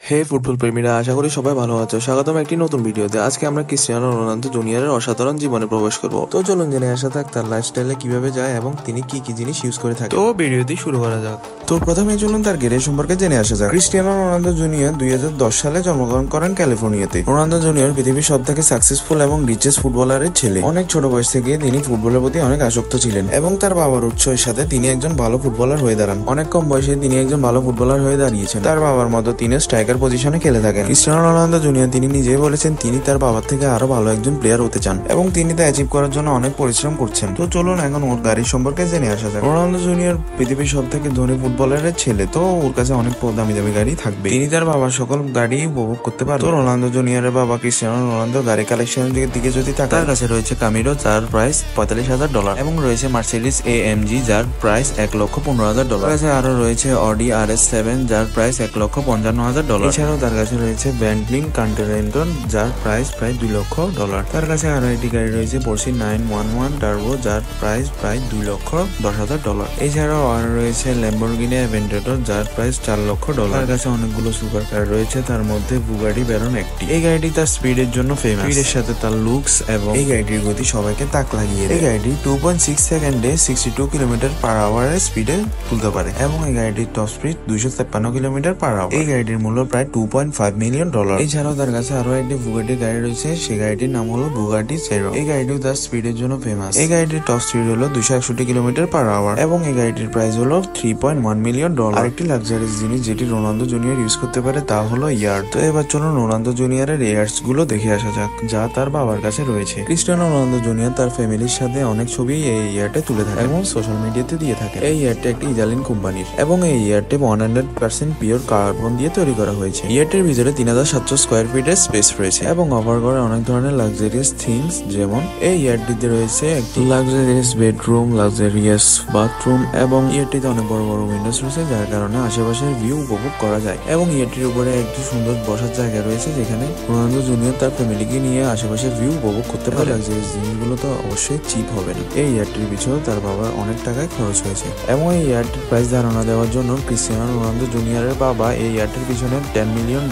হে football প্রেমীরা, আশা করি সবাই ভালো আছো। স্বাগতম একটি নতুন ভিডিওতে। আজকে আমরা ক্রিস্টিয়ানো রোনালদো জুনিয়রের অসাধারণ জীবনে প্রবেশ করব। তো চলুন জেনে আসা থাক তার লাইফস্টাইলে কিভাবে যায় এবং তিনি কি কি জিনিস ইউজ করে থাকে। তো ভিডিওটি শুরু করা যাক। তো প্রথমে চলুন তার ক্যারিয়ার সম্পর্কে জেনে আসা যাক। ক্রিস্টিয়ানো রোনালদো জুনিয়র 2010 সালে জন্মগ্রহণ করেন ক্যালিফোর্নিয়াতে। রোনালদো জুনিয়র পৃথিবীর সবথেকে সাকসেসফুল এবং রিচেস্ট ফুটবলারের ছেলে। অনেক ছোট বয়স থেকে তিনি ফুটবলের প্রতি অনেক আসক্ত ছিলেন এবং তার বাবার উৎসাহের সাথে তিনি একজন ভালো ফুটবলার হয়ে দাঁড়ান। অনেক কম বয়সে তিনি একজন ভালো ফুটবলার হয়ে দাঁড়িয়েছেন। তার বাবার মতো তিনি স্ট্রাইকার পজিশনে খেলে থাকেন। ক্রিস্টিয়ানো রোনালদো জুনিয়র তিনি নিজেই বলেছেন তিনি তার বাবার থেকে আরো ভালো একজন প্লেয়ার হতে চান এবং তিনি তা অ্যাচিভ করার জন্য অনেক পরিশ্রম করছেন। তো চলুন এখন ওর গাড়ির সম্পর্কে জেনে আসা যাক। রোনালদো জুনিয়র পৃথিবীর সব থেকে ধনী ফুটবলারের ছেলে, তো ওর কাছে অনেক দামি দামি গাড়ি থাকবে। তিনি তার বাবার সকল গাড়ি উপভোগ করতে পারেন। তো রোনালদো জুনিয়রের বাবা ক্রিস্টিয়ানো রোনালদো গাড়ি কালেকশনের দিকে যদি তাকান, তার কাছে রয়েছে কামিরো যার প্রাইস $45,000 এবং রয়েছে মার্সিডিজ AMG যার প্রাইস $1,15,000। তার কাছে আরো রয়েছে অডি RS7 যার প্রাইস $1,55,000। এছাড়াও তার কাছে রয়েছে বেন্টলি কন্টিনেন্টাল যার প্রাইস প্রায় $2,00,000। তার কাছে আরো একটি গাড়ি রয়েছে পোর্শে 911 টার্বো যার প্রাইস প্রায় $2,10,000। এছাড়াও আরো রয়েছে ল্যাম্বরগিনি অ্যাভেন্টর যার প্রাইস $4,00,000। তার কাছে অনেকগুলো সুপার কার রয়েছে, তার মধ্যে বুগাটি ভেরন একটি। এই গাড়িটি তার স্পিডের জন্য ফেমাস, স্পিডের সাথে তার লুকস এবং এই গাড়িটির গতি সবাইকে তাক লাগিয়ে দেয়। এই গাড়িটি 2.6 সেকেন্ডে 62 কিলোমিটার/আওয়ার স্পিডে তুলতে পারে এবং এই গাড়িটির টপ স্পিড 253 কিলোমিটার/আওয়ার। এই গাড়িটির মূল্য প্রায় $2.5 মিলিয়ন। এছাড়াও তার কাছে আরো একটি বুগাটি গাড়ি রয়েছে, সেই গাড়িটির নাম হলো বুগাটি চেরো। এই গাড়িটিও তার স্পিডের জন্য ফেমাস। এই গাড়িটির টপ স্পিড হলো 261 কিলোমিটার/আওয়ার এবং এই গাড়িটির প্রাইস হলো $3.1 মিলিয়ন। আরেকটি লাক্সারিয়াস জিনিস যেটি রোনালদো জুনিয়র ইউজ করতে পারে তা হলো ইয়ার্ড। তো এবার চলুন রোনালদো জুনিয়রের ইয়ার্ডস গুলো দেখে আসা যাক যা তার বাবার কাছে রয়েছে। ক্রিস্টিয়ানো রোনালদো জুনিয়র তার ফ্যামিলির সাথে অনেক ছবি এই ইয়ার্ডে তুলে থাকে এবং সোশ্যাল মিডিয়াতে দিয়ে থাকে। এই ইয়ার্ডটা একটি ইতালিয়ান কোম্পানির এবং এই ইয়ার্ডটি 100% পিওর কার্বন দিয়ে তৈরি করা হয়েছে। ইয়ার্ডের ভিতরে 3700 স্কোয়ার ফিটের স্পেস রয়েছে এবং অফার করে অনেক ধরনের লাক্সারিয়াস থিংস, যেমন এই ইয়ার্ডটিতে রয়েছে একটি লাক্সারিয়াস বেডরুম, লাক্সারিয়াস বাথরুম এবং ইয়ার্ডটিতে অনেক বড় বড় উইন্ডোজ রয়েছে যার কারণে আশেপাশের ভিউ উপভোগ করা যায় এবং ইয়ার্ডটির উপরে একটি সুন্দর বসার জায়গা রয়েছে যেখানে রোনালদো জুনিয়র তার ফ্যামিলিকে নিয়ে আশেপাশের ভিউ উপভোগ করতে পারে। লাক্সারিয়াস জিনিসগুলো তো অবশ্যই চিপ হবে না। এই ইয়ার্ডটির পিছনে তার বাবার অনেক টাকায় খরচ হয়েছে এবং এই ইয়ার্ডটির প্রাইস ধারণা দেওয়ার জন্য ক্রিস্টিয়ানো রোনালদো জুনিয়রের বাবা এই ইয়ার্ডটির পিছনে $10 মিলিয়ন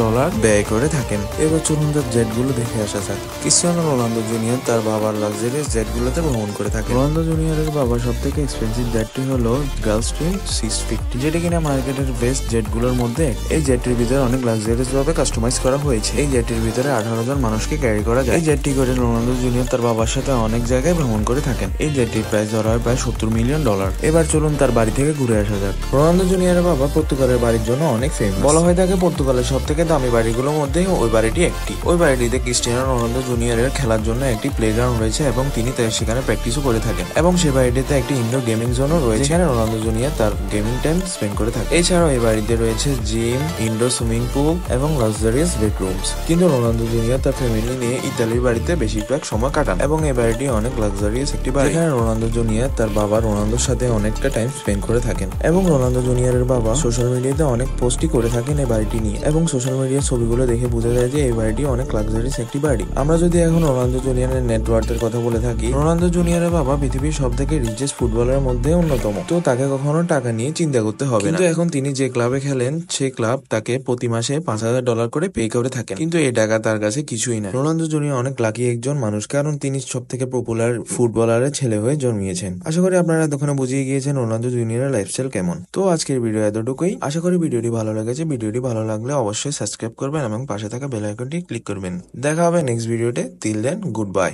ব্যয় করে থাকেন। এবার চলুন তার জেট গুলো দেখে আসা যাক। ক্রিস্টিয়ানো রোনালদো জুনিয়র তার বাবার লাক্সারিয়াস জেট গুলোতে ভ্রমণ করে থাকে। রোনালদো জুনিয়রের বাবার সব থেকে এক্সপেন্সিভ জেটটি হলো গালফস্ট্রিম 650, যেটি কিনা মার্কেটের বেস্ট জেট গুলোর মধ্যে। এই জেটটির ভিতরে অনেক লাক্সারিয়াস ভাবে কাস্টমাইজ করা হয়েছে। এই জেটটির ভিতরে 18,000 মানুষকে ক্যারি করা যায়। এই জেটটি করে রোনালদো জুনিয়র তার বাবার সাথে অনেক জায়গায় ভ্রমণ করে থাকেন। এই জেটটির প্রাইস ধরা হয় প্রায় $70 মিলিয়ন। এবার চলুন তার বাড়ি থেকে ঘুরে আসা যাক। রোনালদো জুনিয়রের বাবা পর্তুগালের বাড়ির জন্য অনেক ফেমাস। বলা হয়ে থাকে পর্তুগালের সব থেকে দামি বাড়িগুলোর মধ্যে ওই বাড়িটি একটি। ওই বাড়িটিতে ক্রিস্টিয়ানো রোনালদো জুনিয়রের খেলার জন্য একটি প্লেগ্রাউন্ড রয়েছে এবং তিনি সেখানে প্র্যাকটিসও করে থাকেন এবং সে বাড়িটিতে একটি ইনডোর গেমিং জোনও রয়েছে যেখানে রোনালদো জুনিয়র তার গেমিং টাইম স্পেন্ড করে থাকে। এছাড়াও এই বাড়িতে রয়েছে জিম, ইনডোর সুইমিং পুল এবং লাক্সারিয়াস বেডরুমস। কিন্তু রোনালদো জুনিয়র তার ফ্যামিলি নিয়ে ইতালির বাড়িতে বেশিরভাগ সময় কাটান এবং এই বাড়িটি অনেক লাক্সারিয়াস একটি বাড়ি যেখানে রোনালদো জুনিয়র তার বাবা রোনালদোর সাথে অনেকটা টাইম স্পেন্ড করে থাকেন এবং রোনালদো জুনিয়রের বাবা সোশ্যাল মিডিয়াতে অনেক পোস্টই করে থাকেন এই বাড়িটি নিয়ে এবং সোশ্যাল মিডিয়ার ছবিগুলো দেখে বোঝা যায় যে এই বাড়িটি অনেক লাক্সারিয়াস একটি বাড়ি। আমরা যদি এখন রোনালদো জুনিয়রের নেটওয়ার্থের কথা বলে থাকি, রোনালদো জুনিয়রের বাবা পৃথিবীর সব থেকে রিচেস্ট ফুটবলারের মধ্যে অন্যতম। তো তাকে কখনো টাকা নিয়ে চিন্তা করতে হবে না। কিন্তু এখন তিনি যে ক্লাবে খেলেন সেই ক্লাব তাকে প্রতি মাসে $5,000 করে পে করে থাকেন, কিন্তু এই টাকা তার কাছে কিছুই না। রোনালদো জুনিয়র অনেক লাকি একজন মানুষ, কারণ তিনি সব থেকে পপুলার ফুটবলারের ছেলে হয়ে জন্মিয়েছেন। আশা করি আপনারা এতক্ষণে বুঝিয়ে গিয়েছেন রোনালদো জুনিয়রের লাইফস্টাইল কেমন। তো আজকের ভিডিও এতটুকুই। আশা করি ভিডিওটি ভালো লেগেছে। ভিডিওটি ভালো লাগলে অবশ্যই সাবস্ক্রাইব করবেন এবং পাশে থাকা বেল আইকনটি ক্লিক করবেন। দেখা হবে নেক্সট ভিডিওতে। Till then, good by.